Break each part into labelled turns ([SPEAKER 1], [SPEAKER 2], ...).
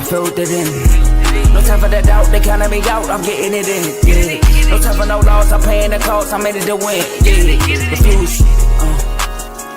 [SPEAKER 1] I filled it in. No time for the doubt, they counted me out, I'm getting it in. Yeah. No time for no loss, I'm paying the cost, I'm in it to win. Yeah. Refuse.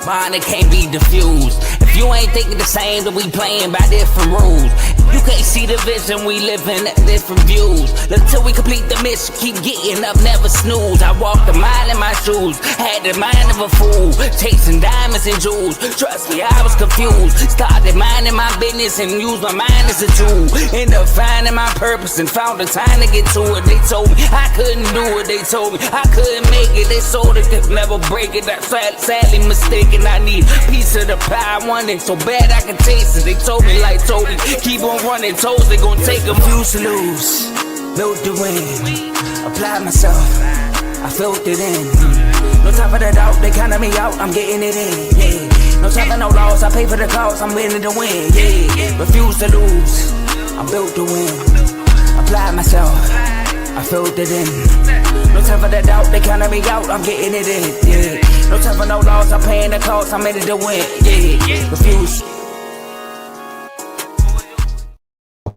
[SPEAKER 1] Mine, it can't be diffused. If you ain't thinking the same, then we playing by different rules. You can't see the vision, we living at different views. Until we complete the mission, keep getting up, never snooze. I walked a mile in my shoes, had the mind of a fool, chasing diamonds and jewels. Trust me, I was confused. Started minding my business and used my mind as a tool. Ended up finding my purpose and found the time to get to it. They told me I couldn't do it, they told me I couldn't make it. They sold it, could never break it. That's sadly mistaken. I need a piece of the pie, I want it so bad I can taste it. They told me like told me, keep on running toes, they gon' take them. Refuse to lose, built to win, applied myself, I filled it in. No time for the doubt, they counted me out, I'm getting it in. Yeah. No time for no loss, I pay for the cost, I'm winning to win. Yeah. Refuse to lose, I'm built to win, applied myself, I filled it in. No time for the doubt, they counted me out, I'm getting it in. Yeah. No time for no loss, I'm paying the cost, I'm in it to win. Yeah. Refuse.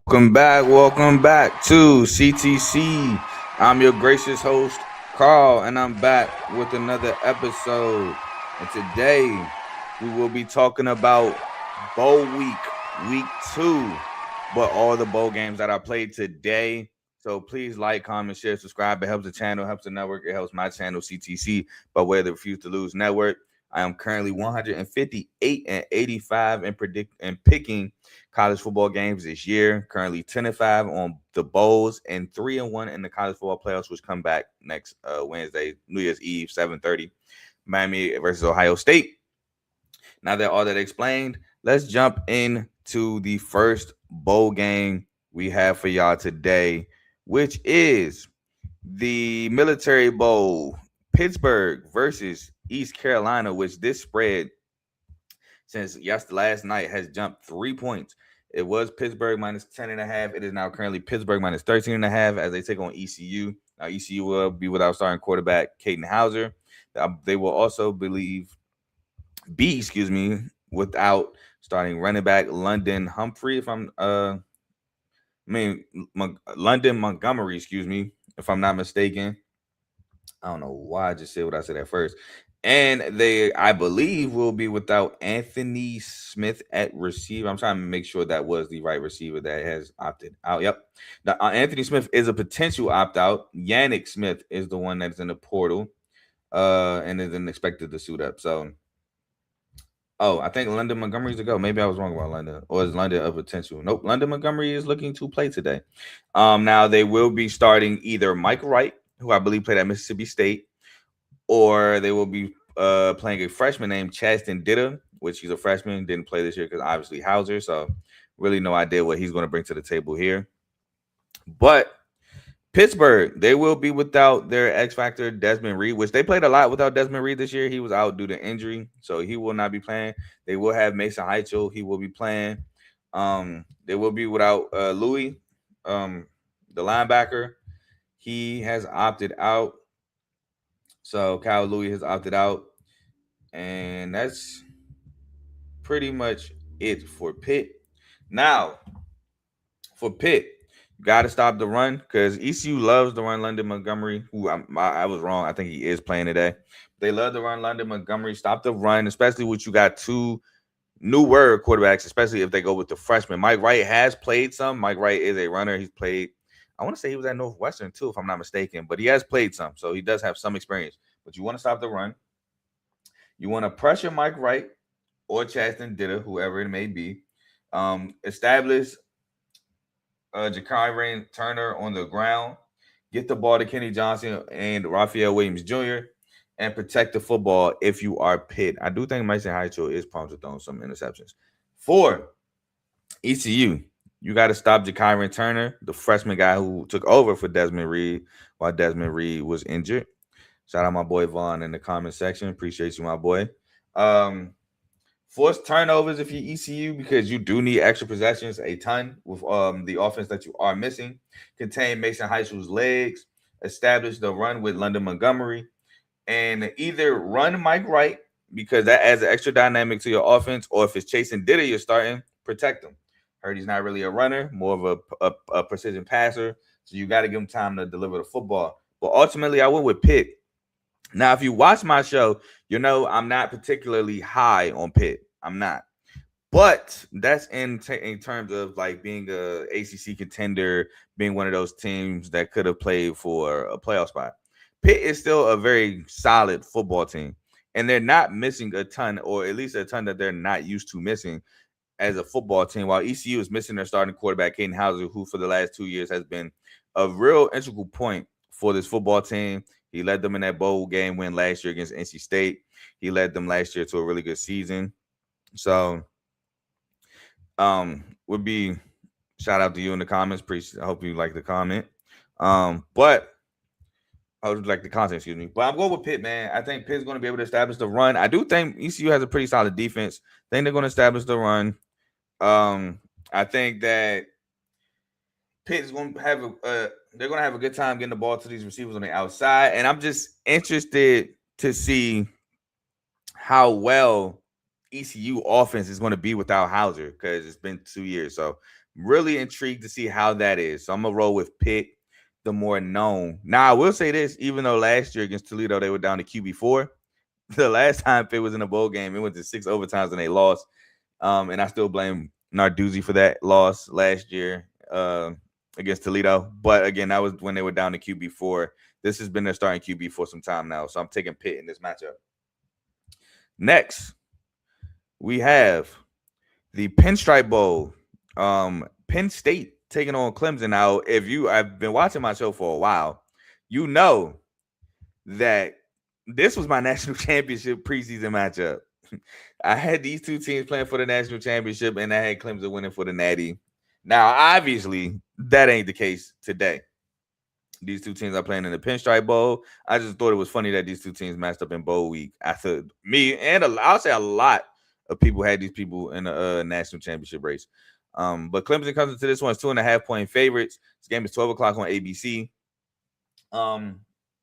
[SPEAKER 2] Welcome back to CTC. I'm your gracious host, Carl, and I'm back with another episode. And today, we will be talking about bowl week 2, but all the bowl games that I played today. So please like, comment, share, subscribe. It helps the channel, helps the network. It helps my channel, CTC, by way of the Refuse to Lose network. I am currently 158-85 and picking college football games this year. Currently 10-5 on the bowls and 3-1 in the college football playoffs, which come back next Wednesday, New Year's Eve, 7:30, Miami versus Ohio State. Now that all that explained, let's jump into the first bowl game we have for y'all today, which is the Military Bowl, Pittsburgh versus East Carolina, which this spread since last night has jumped 3 points. It was Pittsburgh minus 10.5. It is now currently Pittsburgh minus 13.5 as they take on ECU. Now ECU will be without starting quarterback Caden Hauser. They will also be without starting running back London Humphrey. London Montgomery, if I'm not mistaken. I don't know why I just said what I said at first. And they, I believe, will be without Anthony Smith at receiver. I'm trying to make sure that was the right receiver that has opted out. Yep. Now, Anthony Smith is a potential opt-out. Yannick Smith is the one that's in the portal and isn't expected to suit up. So, I think London Montgomery's to go. Maybe I was wrong about London. Or is London a potential? Nope. London Montgomery is looking to play today. Now, they will be starting either Mike Wright, who I believe played at Mississippi State, or they will be playing a freshman named Chaston Ditta, which he's a freshman, didn't play this year because obviously Hauser, so really no idea what he's going to bring to the table here. But Pittsburgh, they will be without their X Factor, Desmond Reed, which they played a lot without Desmond Reed this year. He was out due to injury, so he will not be playing. They will have Mason Heichel. He will be playing. They will be without Louis, the linebacker. He has opted out. So Kyle Louis has opted out. And that's pretty much it for Pitt. Now, for Pitt, you got to stop the run because ECU loves to run London Montgomery, who I was wrong. I think he is playing today. They love to run London Montgomery. Stop the run, especially when you got two newer quarterbacks, especially if they go with the freshman. Mike Wright has played some. Mike Wright is a runner. He's played, I want to say he was at Northwestern too, if I'm not mistaken, but he has played some. So he does have some experience. But you want to stop the run. You want to pressure Mike Wright or Chaston Ditta, whoever it may be. Establish Ja'Kyron Turner on the ground. Get the ball to Kenny Johnson and Raphael Williams Jr. and protect the football if you are Pitt. I do think Mason Heichel is prone to throwing some interceptions. For ECU, you got to stop Ja'Kyron Turner, the freshman guy who took over for Desmond Reed while Desmond Reed was injured. Shout out my boy Vaughn in the comment section. Appreciate you, my boy. Force turnovers if you're ECU because you do need extra possessions a ton with the offense that you are missing. Contain Mason Heichel's legs. Establish the run with London Montgomery. And either run Mike Wright because that adds an extra dynamic to your offense, or if it's chasing Ditta you're starting, protect him. Heard he's not really a runner, more of a precision passer. So you got to give him time to deliver the football. But ultimately, I went with Pitt. Now, if you watch my show, you know I'm not particularly high on Pitt. I'm not. But that's in terms of like being a ACC contender, being one of those teams that could have played for a playoff spot. Pitt is still a very solid football team, and they're not missing a ton, or at least a ton that they're not used to missing as a football team. While ECU is missing their starting quarterback, Caden Hauser, who for the last 2 years has been a real integral point for this football team. He led them in that bowl game win last year against NC State. He led them last year to a really good season. So would be shout out to you in the comments. I hope you like the comment. But I would like the content, excuse me. But I'm going with Pitt, man. I think Pitt's going to be able to establish the run. I do think ECU has a pretty solid defense. I think they're going to establish the run. I think that Pitt is going to have they're going to have a good time getting the ball to these receivers on the outside, and I'm just interested to see how well ECU offense is going to be without Hauser because it's been 2 years. So I'm really intrigued to see how that is. So I'm gonna roll with Pitt, the more known. Now I will say this: even though last year against Toledo they were down to QB4, the last time Pitt was in a bowl game, it went to 6 overtimes and they lost. And I still blame Narduzzi for that loss last year against Toledo. But again, that was when they were down to QB4. This has been their starting QB for some time now. So I'm taking Pitt in this matchup. Next, we have the Pinstripe Bowl. Penn State taking on Clemson. Now, I've been watching my show for a while, you know that this was my national championship preseason matchup. I had these two teams playing for the national championship, and I had Clemson winning for the Natty. Now, obviously, that ain't the case today. These two teams are playing in the Pinstripe Bowl. I just thought it was funny that these two teams matched up in bowl week. I thought me and I'll say a lot of people had these people in the national championship race. But Clemson comes into this one as 2.5-point favorites. This game is 12 o'clock on ABC.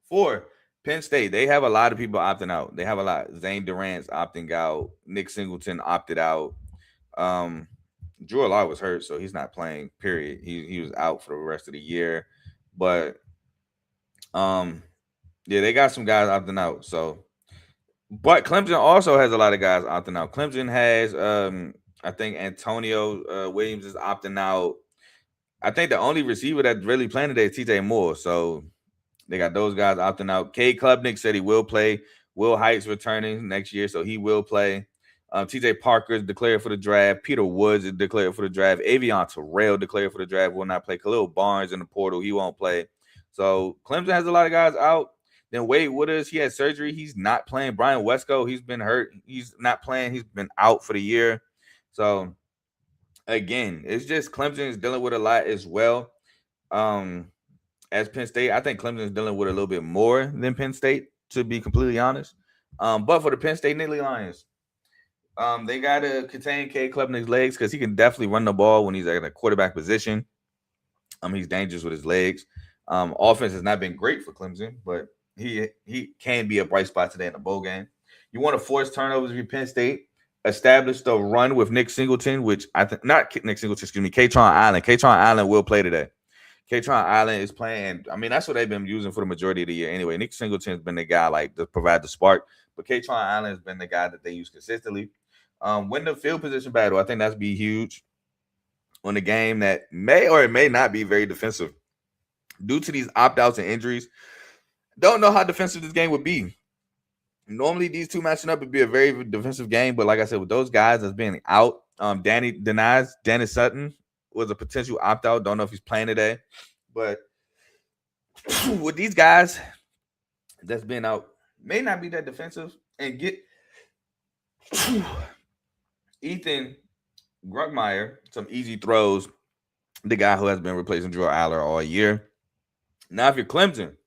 [SPEAKER 2] For Penn State, they have a lot of people opting out. They have a lot. Zane Durant's opting out. Nick Singleton opted out. Drew Allard was hurt, so he's not playing, period. He was out for the rest of the year. But yeah, they got some guys opting out. So, but Clemson also has a lot of guys opting out. Clemson has, I think Antonio Williams is opting out. I think the only receiver that's really playing today is TJ Moore. So they got those guys opting out. Cade Klubnik said he will play. Will Heights returning next year, so he will play. TJ Parker is declared for the draft. Peter Woods is declared for the draft. Avion Terrell declared for the draft, will not play. Khalil Barnes in the portal, he won't play. So Clemson has a lot of guys out. Then Wade Wooders, he had surgery. He's not playing. Brian Wesco, he's been hurt. He's not playing. He's been out for the year. So, again, it's just Clemson is dealing with a lot as well. As Penn State, I think Clemson is dealing with a little bit more than Penn State, to be completely honest. But for the Penn State Nittany Lions, they got to contain Cade Klubnik's legs because he can definitely run the ball when he's at a quarterback position. He's dangerous with his legs. Offense has not been great for Clemson, but he can be a bright spot today in the bowl game. You want to force turnovers if you're Penn State. Establish the run with Nick Singleton, which I think not Nick Singleton, excuse me, Katron Allen. Katron Allen will play today. Katron Allen is playing. I mean, that's what they've been using for the majority of the year anyway. Nick Singleton's been the guy like to provide the spark, but Katron Allen has been the guy that they use consistently. Win the field position battle. I think that's be huge on a game that may or it may not be very defensive due to these opt-outs and injuries. Don't know how defensive this game would be. Normally, these two matching up would be a very defensive game, but like I said, with those guys that's being out, Dennis Sutton was a potential opt-out. Don't know if he's playing today, but with these guys that's been out, may not be that defensive, and get Ethan Grunkmeyer some easy throws, the guy who has been replacing Drew Aller all year. Now, if you're Clemson,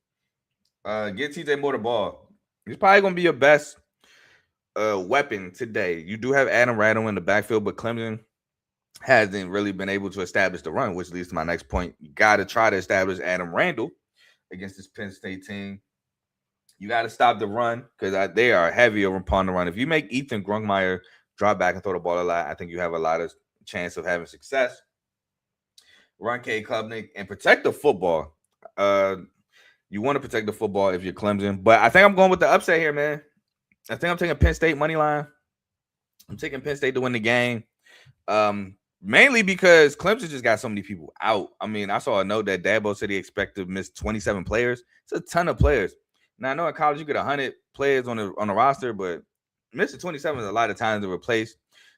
[SPEAKER 2] get TJ Moore the ball. He's probably going to be your best weapon today. You do have Adam Randall in the backfield, but Clemson hasn't really been able to establish the run, which leads to my next point. You got to try to establish Adam Randall against this Penn State team. You got to stop the run because they are heavy over upon the run. If you make Ethan Grunkmeyer drop back and throw the ball a lot, I think you have a lot of chance of having success. run K Klubnik, and protect the football. You want to protect the football if you're Clemson, but I think I'm going with the upset here, man. I think I'm taking Penn State money line. I'm taking Penn State to win the game. Mainly because Clemson just got so many people out. I mean, I saw a note that Dabo said he expected to miss 27 players. It's a ton of players. Now I know in college you get 100 players on the roster, but missing 27 is a lot of times to replace.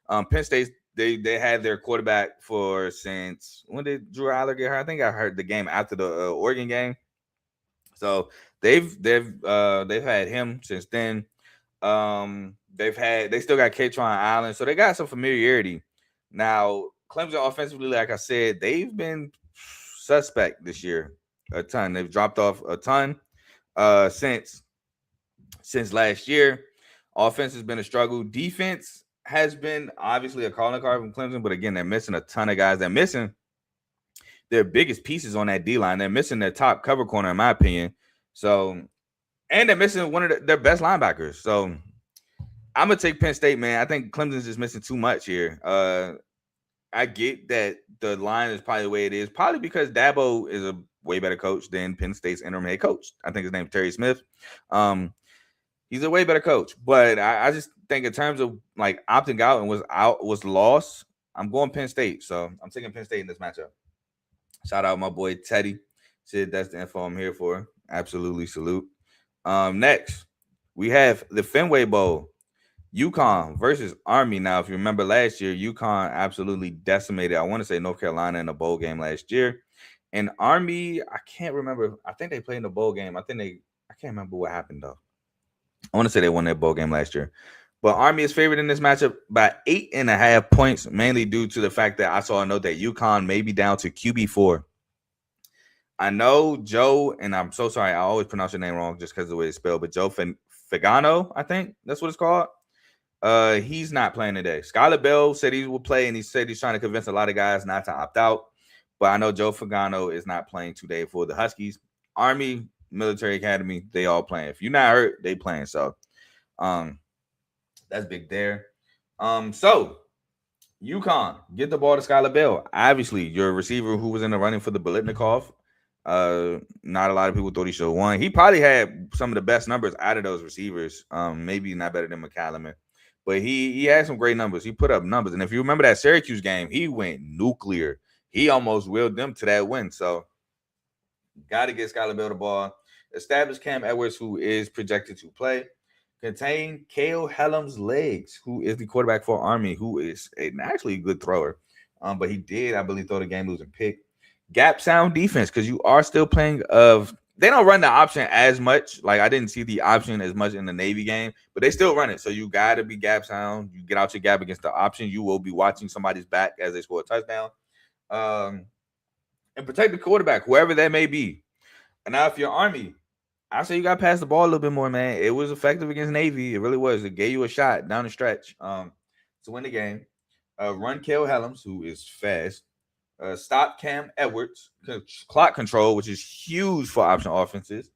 [SPEAKER 2] Penn State they had their quarterback for since when did Drew Aller get hurt? I think I heard the game after the Oregon game. So they've had him since then. They still got Katron Allen, so they got some familiarity. Now, Clemson offensively, like I said, they've been suspect this year a ton. They've dropped off a ton since last year. Offense has been a struggle. Defense has been obviously a calling card from Clemson, but again, they're missing a ton of guys. They're missing their biggest pieces on that D line. They're missing their top cover corner, in my opinion. So, and they're missing one of their best linebackers. So, I'm gonna take Penn State, man. I think Clemson's just missing too much here. I get that the line is probably the way it is, probably because Dabo is a way better coach than Penn State's interim head coach. I think his name's Terry Smith. He's a way better coach, but I just think in terms of like opting out and was lost, I'm going Penn State. So I'm taking Penn State in this matchup. Shout out my boy Teddy. Said that's the info I'm here for. Absolutely salute. Next, we have the Fenway Bowl. UConn versus Army. Now, if you remember last year, UConn absolutely decimated, I want to say, North Carolina in the bowl game last year. And Army, I can't remember. I think they played in the bowl game. I can't remember what happened, though. I want to say they won that bowl game last year. But Army is favored in this matchup by 8.5 points, mainly due to the fact that I saw a note that UConn may be down to QB4. I know Joe, and I'm so sorry, I always pronounce your name wrong just because of the way it's spelled, but Joe Fagano, I think that's what it's called. He's not playing today. Skylar Bell said he will play, and he said he's trying to convince a lot of guys not to opt out. But I know Joe Fagano is not playing today for the Huskies. Army, Military Academy, they all playing. If you're not hurt, they playing. So, that's big there. So UConn, get the ball to Skylar Bell. Obviously, your receiver who was in the running for the Bolitnikov. Not a lot of people thought he should have won. He probably had some of the best numbers out of those receivers. Maybe not better than McCallum. But he had some great numbers. He put up numbers. And if you remember that Syracuse game, he went nuclear. He almost willed them to that win. So, got to get Skylar Bell the ball. Establish Cam Edwards, who is projected to play. Contain Cale Hellam's legs, who is the quarterback for Army, who is actually a good thrower. But he did, I believe, throw the game-losing pick. Gap sound defense, because you are still playing they don't run the option as much. Like, I didn't see the option as much in the Navy game, but they still run it. So you got to be gap sound. You get out your gap against the option. You will be watching somebody's back as they score a touchdown. And protect the quarterback, whoever that may be. And now if you're Army, I say you got to pass the ball a little bit more, man. It was effective against Navy. It really was. It gave you a shot down the stretch to win the game. Run Cale Helms, who is fast. Stop Cam Edwards, clock control, which is huge for option offenses,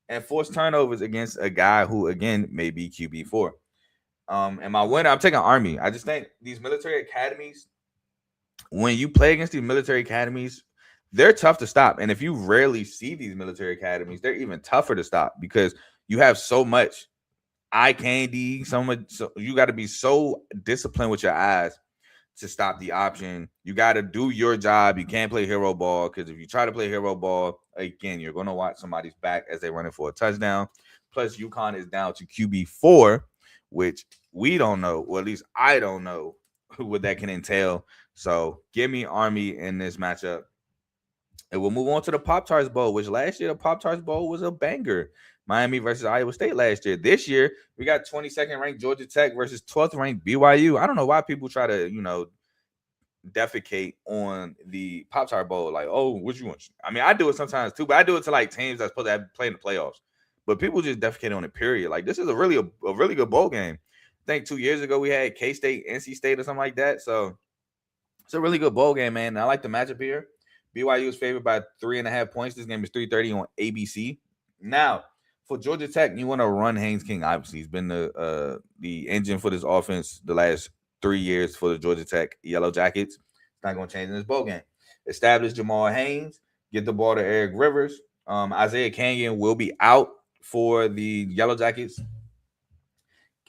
[SPEAKER 2] and force turnovers against a guy who, again, may be QB4. And my winner, I'm taking Army. I just think these military academies, when you play against these military academies, they're tough to stop. And if you rarely see these military academies, they're even tougher to stop because you have so much eye candy, so you got to be so disciplined with your eyes to stop the option. You got to do your job. You can't play hero ball because if you try to play hero ball, again, you're going to watch somebody's back as they're running for a touchdown. Plus, UConn is down to QB4, which we don't know, or at least I don't know what that can entail. So give me Army in this matchup. And we'll move on to the Pop-Tarts Bowl, which last year the Pop-Tarts Bowl was a banger. Miami versus Iowa State last year. This year, we got 22nd ranked Georgia Tech versus 12th ranked BYU. I don't know why people try to, defecate on the Pop-Tart Bowl. Like, oh, what you want? I mean, I do it sometimes too, but I do it to like teams that's supposed to play in the playoffs. But people just defecate on it, period. Like, this is a really good bowl game. I think 2 years ago we had K-State, NC State or something like that. So it's a really good bowl game, man. And I like the matchup here. BYU is favored by 3.5 points. This game is 3:30 on ABC. Now, for Georgia Tech, you want to run Haynes King. Obviously, he's been the engine for this offense the last 3 years for the Georgia Tech Yellow Jackets. It's not going to change in this bowl game. establish Jamal Haynes, get the ball to Eric Rivers. Isaiah Canyon will be out for the Yellow Jackets.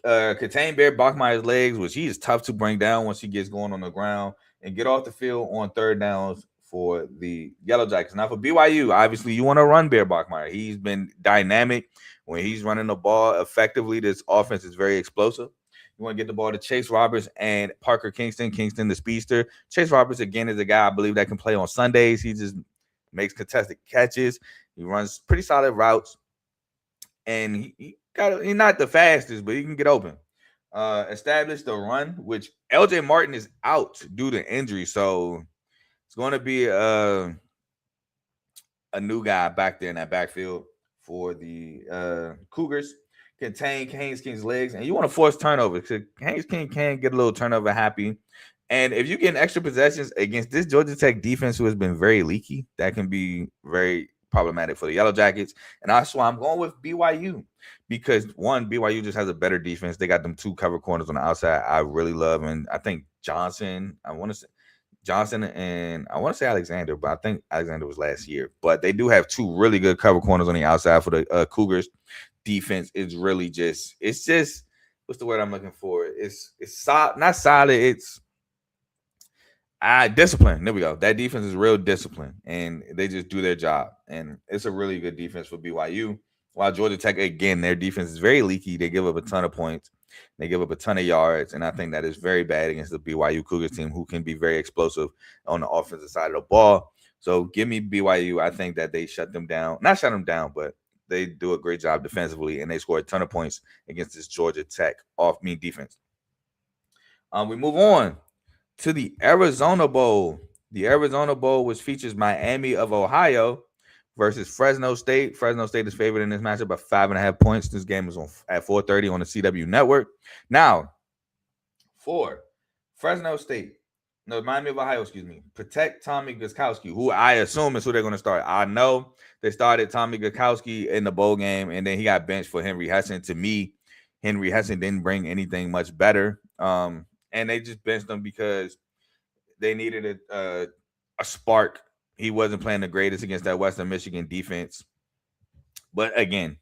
[SPEAKER 2] Contain Bear Bachmeier's legs, which he is tough to bring down once he gets going on the ground, and get off the field on third downs for the Yellow Jackets. Now for BYU, obviously you want to run Bear Bachmeier. He's been dynamic when he's running the ball effectively. This offense is very explosive. You want to get the ball to Chase Roberts and Parker Kingston. Kingston, the speedster. Chase Roberts, again, is a guy I believe that can play on Sundays. He just makes contested catches. He runs pretty solid routes. And he's not the fastest, but he can get open. Establish the run, which LJ Martin is out due to injury. So it's going to be a new guy back there in that backfield for the Cougars. Contain Haynes King's legs, and you want to force turnovers because Haynes King can get a little turnover happy. And if you get extra possessions against this Georgia Tech defense, who has been very leaky, that can be very problematic for the Yellow Jackets. And that's why I'm going with BYU because, one, BYU just has a better defense. They got them two cover corners on the outside I really love. And I think Johnson, and I want to say Alexander, but I think Alexander was last year. But they do have two really good cover corners on the outside for the Cougars. Defense is really it's just what's the word I'm looking for? It's not solid. It's discipline. There we go. That defense is real discipline, and they just do their job. And it's a really good defense for BYU. While Georgia Tech, again, their defense is very leaky. They give up a ton of points. They give up a ton of yards, and I think that is very bad against the BYU Cougars team, who can be very explosive on the offensive side of the ball. So give me BYU. I think that they shut them down. Not shut them down, but they do a great job defensively, and they score a ton of points against this Georgia Tech defense. We move on to the Arizona Bowl. The Arizona Bowl, which features Miami of Ohio versus Fresno State. Fresno State is favored in this matchup by 5.5 points. This game is on at 4:30 on the CW network. Now, for Fresno State, no, Miami of Ohio, protect Tommy Guzkowski, who I assume is who they're going to start. I know they started Tommy Guzkowski in the bowl game, and then he got benched for Henry Hesson. To me, Henry Hesson didn't bring anything much better. And they just benched him because they needed a spark. He wasn't playing the greatest against that Western Michigan defense. But again,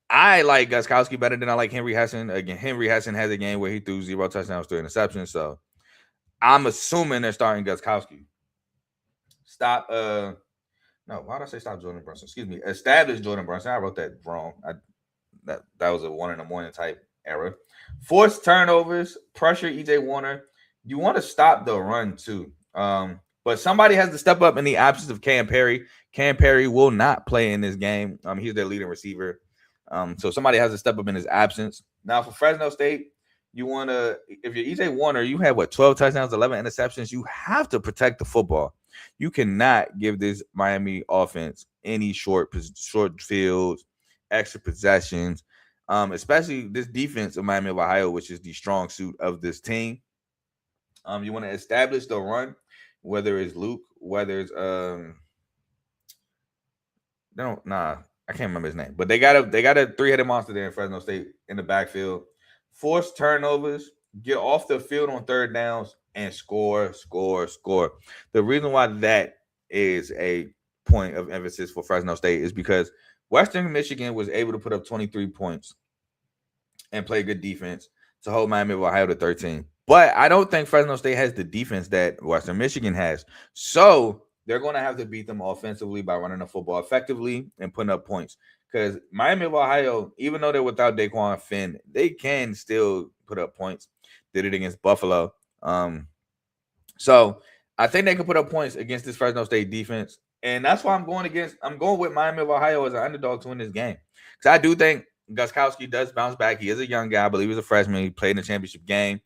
[SPEAKER 2] I like Guzkowski better than I like Henry Hesson. Again, Henry Hesson has a game where he threw 0 touchdowns, 3 interceptions. So I'm assuming they're starting Guzkowski. Why did I say stop Jordan Brunson? Establish Jordan Brunson. I wrote that wrong. That was a 1 in the morning type error. Force turnovers, pressure EJ Warner. You want to stop the run too. But somebody has to step up in the absence of Cam Perry. Cam Perry will not play in this game. He's their leading receiver. So somebody has to step up in his absence. Now for Fresno State, you want to, if you're EJ Warner, you have 12 touchdowns, 11 interceptions. You have to protect the football. You cannot give this Miami offense any short fields, extra possessions, especially this defense of Miami of Ohio, which is the strong suit of this team. You want to establish the run, whether it's Luke, whether it's I can't remember his name, but they got a 3-headed monster there in Fresno State in the backfield. Force turnovers, get off the field on third downs, and score. The reason why that is a point of emphasis for Fresno State is because Western Michigan was able to put up 23 points and play good defense to hold Miami of Ohio to 13. But I don't think Fresno State has the defense that Western Michigan has. So they're going to have to beat them offensively by running the football effectively and putting up points. Because Miami of Ohio, even though they're without Daquan Finn, they can still put up points. Did it against Buffalo. So I think they can put up points against this Fresno State defense. And that's why I'm going with Miami of Ohio as an underdog to win this game. Because I do think Guzkowski does bounce back. He is a young guy. I believe he's a freshman. He played in the championship game.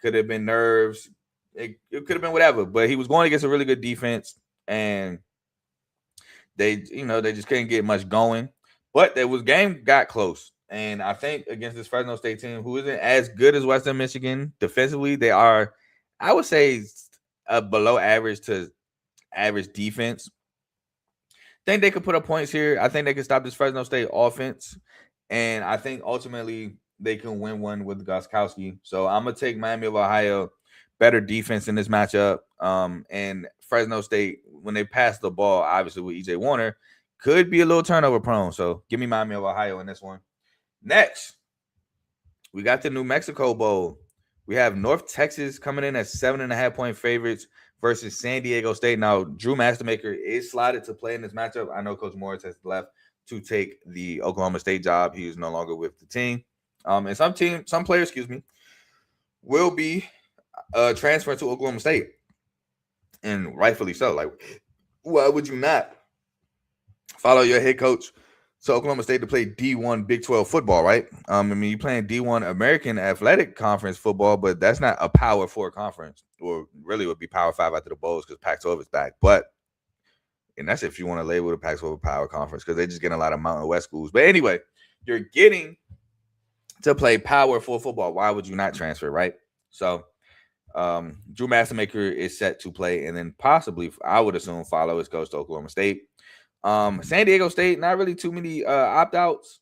[SPEAKER 2] Could have been nerves. It could have been whatever. But he was going against a really good defense. And they just couldn't get much going. But game got close. And I think against this Fresno State team, who isn't as good as Western Michigan defensively, they are, I would say, a below average to average defense. I think they could put up points here. I think they can stop this Fresno State offense. And I think ultimately they can win one with Guzkowski. So I'm going to take Miami of Ohio, better defense in this matchup. And Fresno State when they pass the ball, obviously with EJ Warner, could be a little turnover prone. So give me Miami of Ohio in this one. Next, we got the New Mexico Bowl. We have North Texas coming in at 7.5-point favorites versus San Diego State. Now, Drew Mastermaker is slotted to play in this matchup. I know Coach Morris has left to take the Oklahoma State job. He is no longer with the team. And some players, will be transferred to Oklahoma State. And rightfully so. Like, why would you not follow your head coach to Oklahoma State to play D1 Big 12 football, right? I mean, you're playing D1 American Athletic Conference football, but that's not a Power 4 conference, or really would be Power 5 after the Bowls because Pac-12 is back. And that's if you want to label the Pac-12 a Power Conference because they're just getting a lot of Mountain West schools. But anyway, you're getting to play Power 4 football. Why would you not transfer, right? So Drew Mastermaker is set to play, and then possibly, I would assume, follow his coach to Oklahoma State. San Diego State, not really too many opt-outs.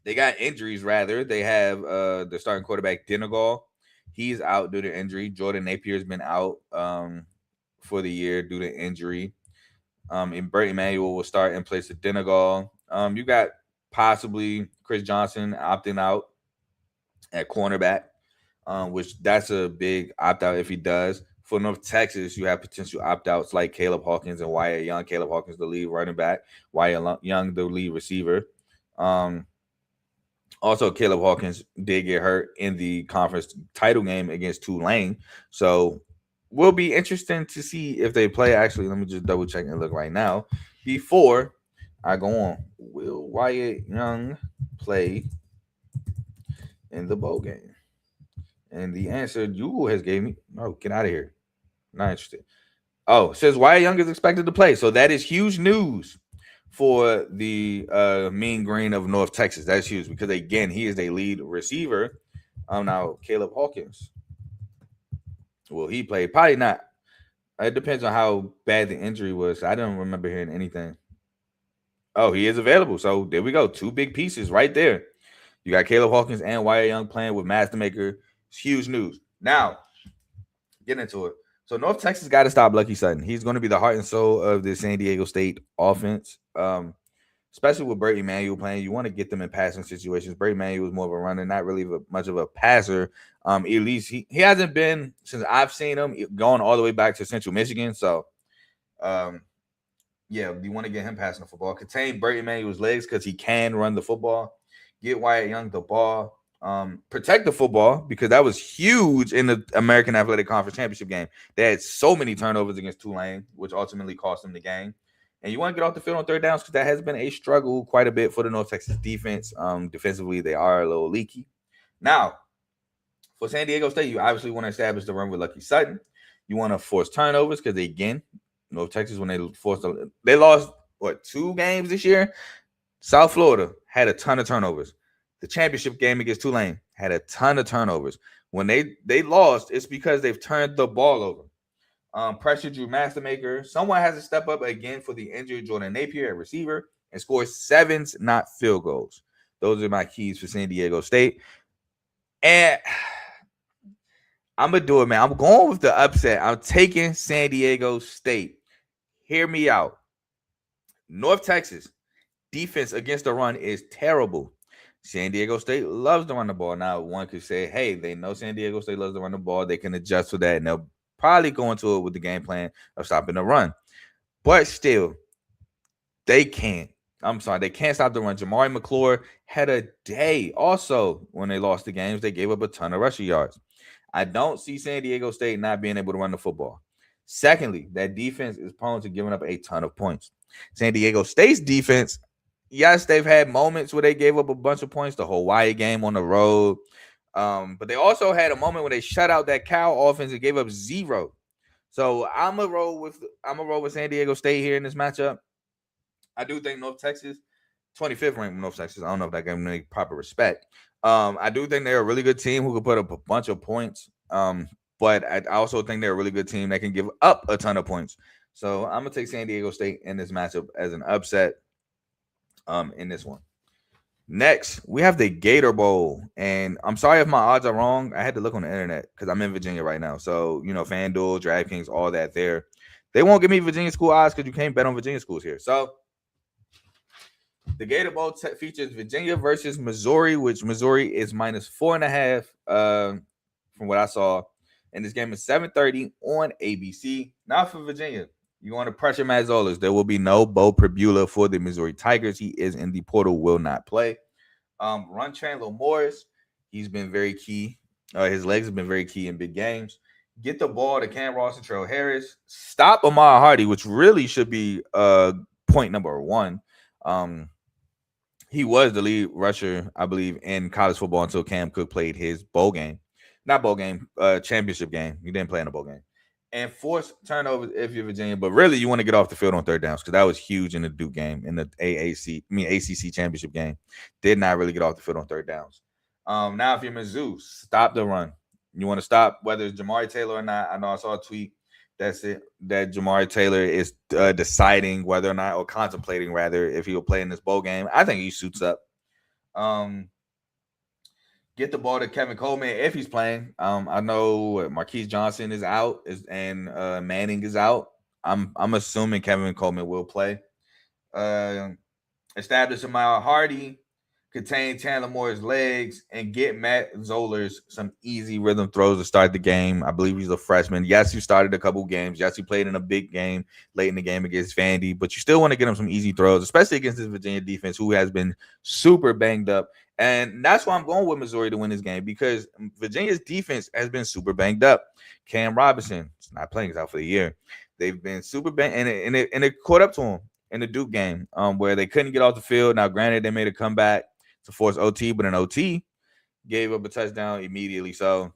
[SPEAKER 2] They got injuries, rather. They have their starting quarterback, Dinegal. He's out due to injury. Jordan Napier's been out for the year due to injury. And Burt Emanuel will start in place of Dinegal. You got possibly Chris Johnson opting out at cornerback, which that's a big opt-out if he does. For North Texas, you have potential opt-outs like Caleb Hawkins and Wyatt Young. Caleb Hawkins, the lead running back. Wyatt Young, the lead receiver. Also, Caleb Hawkins did get hurt in the conference title game against Tulane. So, will be interesting to see if they play. Actually, let me just double check and look right now. Before I go on, will Wyatt Young play in the bowl game? And the answer Google has gave me, oh, get out of here. Not interested. Oh, it says Wyatt Young is expected to play. So that is huge news for the Mean Green of North Texas. That's huge because, again, he is a lead receiver. Now, Caleb Hawkins, will he play? Probably not. It depends on how bad the injury was. I don't remember hearing anything. Oh, he is available. So there we go. Two big pieces right there. You got Caleb Hawkins and Wyatt Young playing with Mastermaker. It's huge news. Now, get into it. So North Texas got to stop Lucky Sutton. He's going to be the heart and soul of the San Diego State offense, especially with Burt Emanuel playing. You want to get them in passing situations. Burt Emanuel is more of a runner, not really much of a passer. At least he hasn't been, since I've seen him, going all the way back to Central Michigan. So, yeah, you want to get him passing the football. Contain Burt Emanuel's legs because he can run the football. Get Wyatt Young the ball. Protect the football because that was huge in the American Athletic Conference Championship game. They had so many turnovers against Tulane, which ultimately cost them the game. And you want to get off the field on third downs because that has been a struggle quite a bit for the North Texas defense. Defensively, they are a little leaky. Now, for San Diego State, you obviously want to establish the run with Lucky Sutton. You want to force turnovers because, again, North Texas, when they lost, 2 games this year? South Florida had a ton of turnovers. The championship game against Tulane had a ton of turnovers. When they lost, it's because they've turned the ball over. Pressure Drew Mastermaker. Someone has to step up again for the injured Jordan Napier at receiver and score 7s, not field goals. Those are my keys for San Diego State. And I'm going to do it, man. I'm going with the upset. I'm taking San Diego State. Hear me out. North Texas defense against the run is terrible. San Diego State loves to run the ball. Now, one could say, hey, they know San Diego State loves to run the ball. They can adjust for that, and they'll probably go into it with the game plan of stopping the run. But still, they can't. They can't stop the run. Jamari McClure had a day. Also, when they lost the games, they gave up a ton of rushing yards. I don't see San Diego State not being able to run the football. Secondly, that defense is prone to giving up a ton of points. San Diego State's defense, yes, they've had moments where they gave up a bunch of points, the Hawaii game on the road. But they also had a moment where they shut out that Cal offense and gave up 0. So I'm a roll with San Diego State here in this matchup. I do think North Texas, 25th ranked North Texas. I don't know if that gave them any proper respect. I do think they're a really good team who could put up a bunch of points. But I also think they're a really good team that can give up a ton of points. So I'm gonna take San Diego State in this matchup as an upset. In this one. Next, we have the Gator Bowl. And I'm sorry if my odds are wrong. I had to look on the internet because I'm in Virginia right now. So, FanDuel, DraftKings, all that there. They won't give me Virginia school odds because you can't bet on Virginia schools here. So the Gator Bowl features Virginia versus Missouri, which Missouri is -4.5 from what I saw. And this game is 7:30 on ABC. Now for Virginia, you want to pressure Matt Zollers. There will be no Bo Pribula for the Missouri Tigers. He is in the portal, will not play. Run Chandler Morris. He's been very key. His legs have been very key in big games. Get the ball to Cam Ross and Terrell Harris. Stop Amar Hardy, which really should be point number one. He was the lead rusher, I believe, in college football until Cam Cook played his bowl game. Not bowl game, championship game. He didn't play in a bowl game. And force turnovers if you're Virginia. But really, you want to get off the field on third downs because that was huge in the Duke game, in the ACC championship game. Did not really get off the field on third downs. Now, if you're Mizzou, stop the run. You want to stop whether it's Jamari Taylor or not. I know I saw a tweet that Jamari Taylor is deciding whether or not, or contemplating rather, if he'll play in this bowl game. I think he suits up. Get the ball to Kevin Coleman if he's playing. I know Marquise Johnson is out, and Manning is out. I'm assuming Kevin Coleman will play. Establish Amar Hardy, contain Chandler Moore's legs, and get Matt Zollers some easy rhythm throws to start the game. I believe he's a freshman. Yes, he started a couple games. Yes, he played in a big game late in the game against Vandy, but you still want to get him some easy throws, especially against this Virginia defense, who has been super banged up. And that's why I'm going with Missouri to win this game, because Virginia's defense has been super banged up. Cam Robinson is not playing; he's out for the year. They've been super banged, and it caught up to him in the Duke game, where they couldn't get off the field. Now, granted, they made a comeback to force OT, but an OT gave up a touchdown immediately. So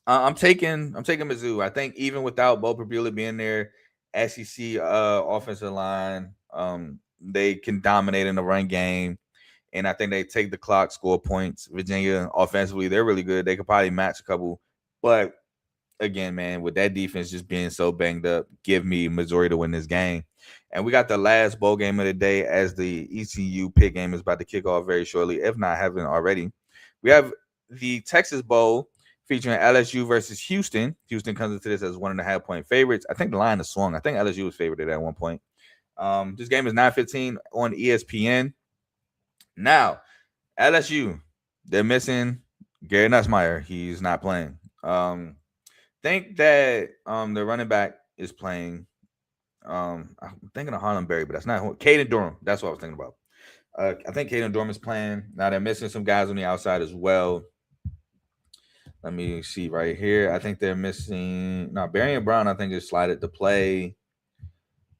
[SPEAKER 2] I'm taking Mizzou. I think even without Bo Pribula being there, SEC offensive line, they can dominate in the run game. And I think they take the clock, score points. Virginia, offensively, they're really good. They could probably match a couple. But, again, man, with that defense just being so banged up, give me Missouri to win this game. And we got the last bowl game of the day, as the ECU Pitt game is about to kick off very shortly, if not haven't already. We have the Texas Bowl featuring LSU versus Houston. Houston comes into this as 1.5-point favorites. I think the line is swung. I think LSU was favored at one point. This game is 9:15 on ESPN. Now, LSU, they're missing Gary Nussmeier. He's not playing. Think that the running back is playing. I'm thinking of Harlem Berry, but that's not Caden Durham. That's what I was thinking about. I think Caden Durham is playing. Now they're missing some guys on the outside as well. Let me see right here. I think they're missing. No, Barry and Brown, I think, is slided to play.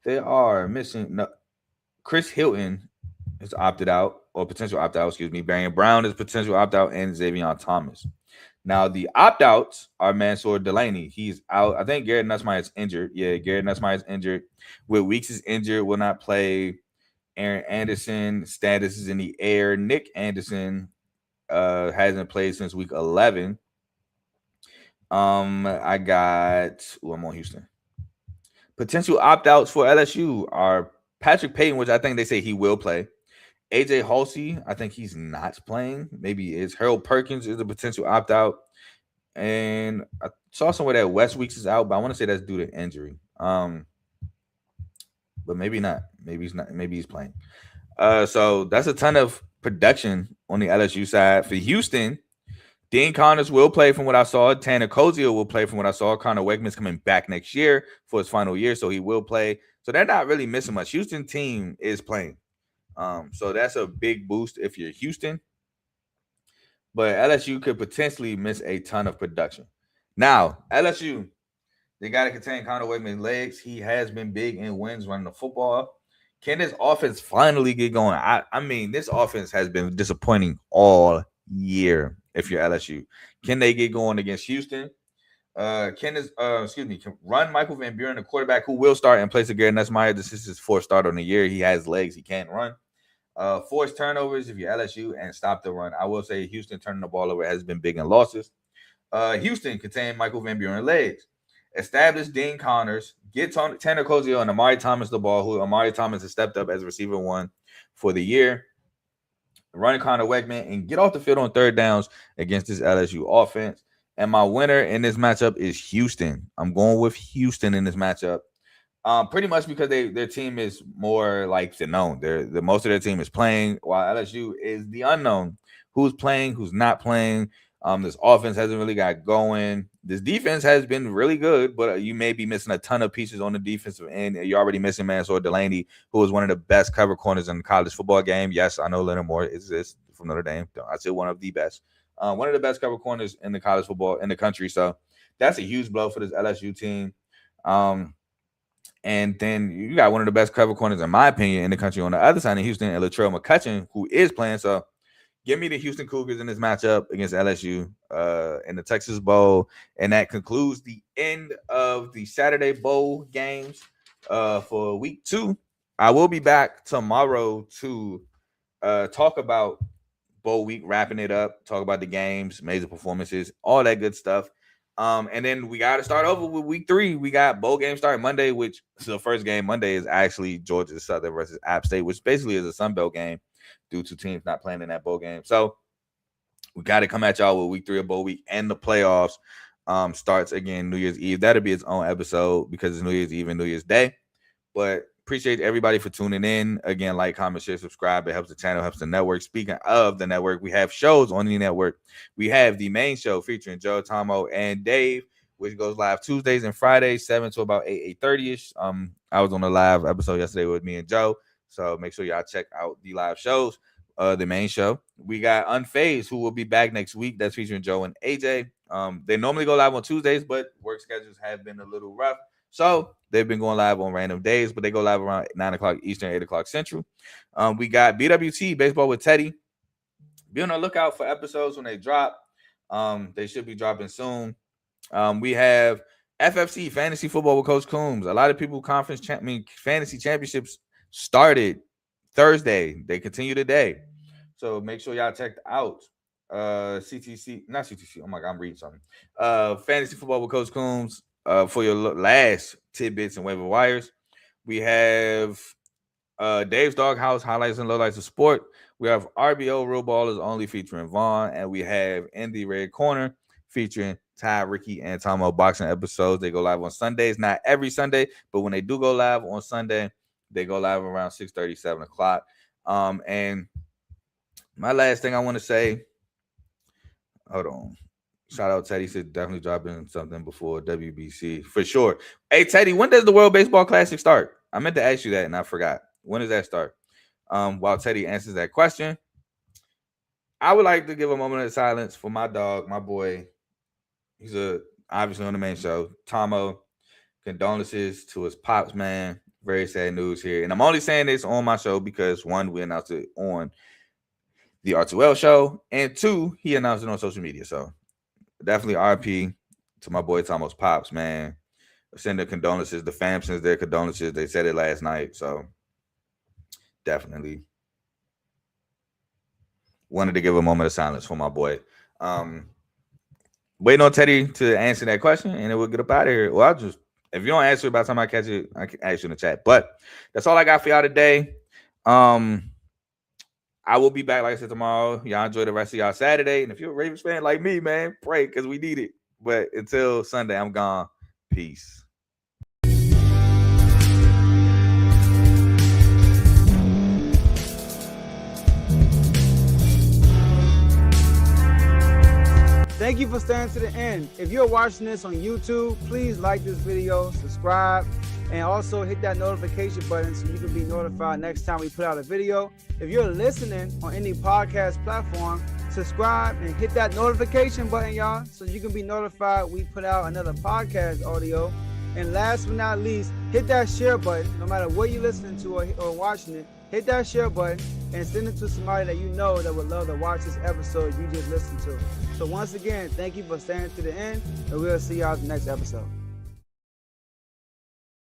[SPEAKER 2] They are missing. No, Chris Hilton is opted out, or potential opt-out, excuse me. Barry and Brown is potential opt-out, and Xavier Thomas. Now, the opt-outs are Mansour Delaney. He's out. I think Garrett Nussmeier is injured. Yeah, Garrett Nussmeier is injured. Will Weeks is injured, will not play. Aaron Anderson, status is in the air. Nick Anderson hasn't played since week 11. I'm on Houston. Potential opt-outs for LSU are Patrick Payton, which I think they say he will play. AJ Halsey, I think he's not playing. Maybe it's Harold Perkins is a potential opt-out. And I saw somewhere that Wes Weeks is out, but I want to say that's due to injury. But maybe not. Maybe he's not. Maybe he's playing. So that's a ton of production on the LSU side. For Houston, Dean Connors will play from what I saw. Tanner Koziel will play from what I saw. Connor Wegman's coming back next year for his final year, so he will play. So they're not really missing much. Houston team is playing. So that's a big boost if you're Houston. But LSU could potentially miss a ton of production. Now, LSU, they got to contain Connor Wegman's legs. He has been big in wins running the football. Can this offense finally get going? I mean, this offense has been disappointing all year if you're LSU. Can they get going against Houston? Can run Michael Van Buren, the quarterback who will start in place of Gary Nussmeier. This is his fourth start on the year. He has legs. He can't run. Force turnovers if you're LSU and stop the run. I will say Houston turning the ball over has been big in losses. Houston contain Michael Van Buren legs. Establish Dean Connors. Get Tanner Koziel and Amari Thomas the ball, who Amari Thomas has stepped up as receiver one for the year. Run Connor Wegman and get off the field on third downs against this LSU offense. And my winner in this matchup is Houston. I'm going with Houston in this matchup. Pretty much because their team is more like the known. The most of their team is playing, while LSU is the unknown. Who's playing, who's not playing. This offense hasn't really got going. This defense has been really good, but you may be missing a ton of pieces on the defensive end. You're already missing Mansour Delaney, who is one of the best cover corners in the college football game. Yes, I know Leonard Moore exists from Notre Dame. I say one of the best. One of the best cover corners in the college football in the country. So that's a huge blow for this LSU team. And then you got one of the best cover corners, in my opinion, in the country on the other side in Houston, and Latrell McCutcheon, who is playing. So give me the Houston Cougars in this matchup against LSU in the Texas Bowl. And that concludes the end of the Saturday Bowl games for week 2. I will be back tomorrow to talk about Bowl week, wrapping it up, talk about the games, major performances, all that good stuff. And then we got to start over with week 3. We got bowl game starting Monday, which the first game Monday is actually Georgia Southern versus App State, which basically is a Sun Belt game due to teams not playing in that bowl game. So we got to come at y'all with week 3 of bowl week, and the playoffs starts again New Year's Eve. That'll be its own episode because it's New Year's Eve and New Year's Day. But appreciate everybody for tuning in. Again, like, comment, share, subscribe. It helps the channel, helps the network. Speaking of the network, we have shows on the network. We have the main show featuring Joe, Tomo, and Dave, which goes live Tuesdays and Fridays, 7 to about 8:30ish. I was on a live episode yesterday with me and Joe, so make sure y'all check out the live shows. The main show. We got Unfazed, who will be back next week. That's featuring Joe and AJ. They normally go live on Tuesdays, but work schedules have been a little rough. So they've been going live on random days, but they go live around 9 o'clock Eastern, 8 o'clock Central. We got BWT, Baseball with Teddy. Be on the lookout for episodes when they drop. They should be dropping soon. We have FFC, Fantasy Football with Coach Coombs. A lot of people fantasy championships started Thursday. They continue today. So make sure y'all check out CTC, not CTC. Oh my God, I'm reading something. Fantasy Football with Coach Coombs. For your last tidbits and waiver wires, we have Dave's Doghouse, highlights and lowlights of sport. We have RBO Real Ballers only featuring Vaughn, and we have In the Red Corner featuring Ty, Ricky, and Tomo boxing episodes. They go live on Sundays, not every Sunday, but when they do go live on Sunday, they go live around 6:30, 7 o'clock. And my last thing I want to say, hold on. Shout out Teddy, said definitely dropping something before WBC for sure. Hey Teddy, when does the World Baseball Classic start? I meant to ask you that and I forgot. When does that start? While Teddy answers that question, I would like to give a moment of silence for my dog, my boy. He's obviously on the main show. Tomo, condolences to his pops, man. Very sad news here. And I'm only saying this on my show because 1, we announced it on the R2L Show, and 2, he announced it on social media. So definitely RP to my boy Tomo's pops, man. Send their condolences. The fam sends their condolences. They said it last night. So definitely wanted to give a moment of silence for my boy. Waiting on Teddy to answer that question, and then we'll get up out of here. Well, if you don't answer it by the time I catch it, I can ask you in the chat. But that's all I got for y'all today. I will be back, like I said, tomorrow. Y'all enjoy the rest of y'all Saturday. And if you're a Ravens fan like me, man, pray because we need it. But until Sunday, I'm gone. Peace.
[SPEAKER 3] Thank you for staying to the end. If you're watching this on YouTube, please like this video, subscribe, and also hit that notification button so you can be notified next time we put out a video. If you're listening on any podcast platform, subscribe and hit that notification button, y'all, so you can be notified we put out another podcast audio. And last but not least, hit that share button. No matter what you're listening to or watching it, hit that share button and send it to somebody that you know that would love to watch this episode you just listened to. So once again, thank you for staying to the end, and we'll see y'all in the next episode.